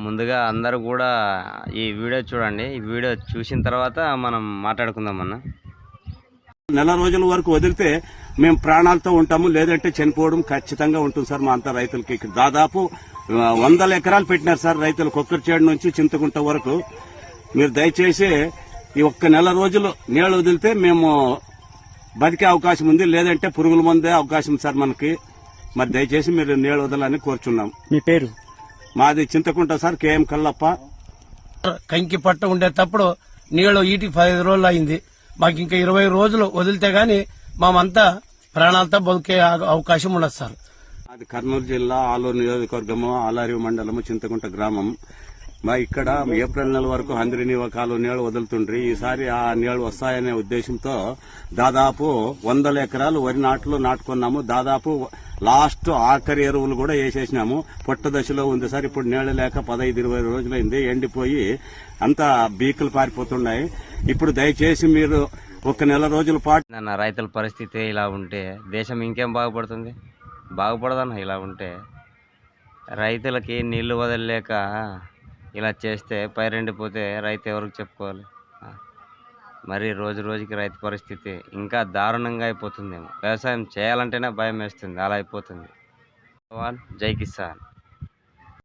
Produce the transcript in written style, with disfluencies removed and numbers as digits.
ముందుగా అందరూ కూడా ఈ వీడియో చూడండి. ఈ వీడియో చూసిన తర్వాత మనం మాట్లాడుకుందాం అన్న. నెల రోజుల వరకు వదిలితే మేము ప్రాణాలతో ఉంటాము, లేదంటే చనిపోవడం ఖచ్చితంగా ఉంటుంది సార్. మా అంతా రైతులకి దాదాపు 100 ఎకరాలు పెట్టినారు సార్ రైతులు, కొక్కరిచేడు నుంచి చింతకుంట వరకు. మీరు దయచేసి ఈ ఒక్క నెల రోజులు నీళ్లు వదిలితే మేము బతికే అవకాశం ఉంది, లేదంటే పురుగుల మందే అవకాశం సార్ మనకి. మరి దయచేసి మీరు నీళ్లు వదలని కోరుచున్నాం. మీ పేరు? మాది చింతకుంట సార్, కేఎం కల్లప్ప. కంకి పట్ట ఉండేటప్పుడు నీళ్లు ఈటికి 15 రోజులు అయింది. మాకు ఇంకా 20 రోజులు వదిలితే గాని మామంతా ప్రాణాలతో బతికే అవకాశం ఉండదు సార్. అది కర్నూలు జిల్లా ఆలూరు నియోజకవర్గము, ఆలారి మండలము, చింతకుంట గ్రామం. ఇక్కడ ఏప్రిల్ నెల వరకు హంద్రినీవ కాలువ నీళ్లు వదులుతుండ్రి. ఈసారి ఆ నీళ్లు వస్తాయనే ఉద్దేశంతో దాదాపు 100 ఎకరాలు వరి నాట్లు నాటుకున్నాము. దాదాపు లాస్ట్ ఆఖరి ఎరువులు కూడా వేసేసినాము. పొట్ట దశలో ఉంది సార్. ఇప్పుడు నీళ్లు లేక 15-20 రోజులైంది, ఎండిపోయి అంతా బీకులు పారిపోతున్నాయి. ఇప్పుడు దయచేసి మీరు ఒక నెల రోజుల పాటు రైతుల పరిస్థితి ఇలా ఉంటే దేశం ఇంకేం బాగుపడుతుంది? బాగుపడదన్న ఇలా ఉంటే. రైతులకి నీళ్లు వదలలేక ఇలా చేస్తే పైరెండిపోతే రైతు ఎవరికి చెప్పుకోవాలి? మరి రోజు రోజుకి రైతు పరిస్థితి ఇంకా దారుణంగా అయిపోతుందేమో. వ్యవసాయం చేయాలంటేనే భయం వేస్తుంది, అలా అయిపోతుంది. జై కిసాన్.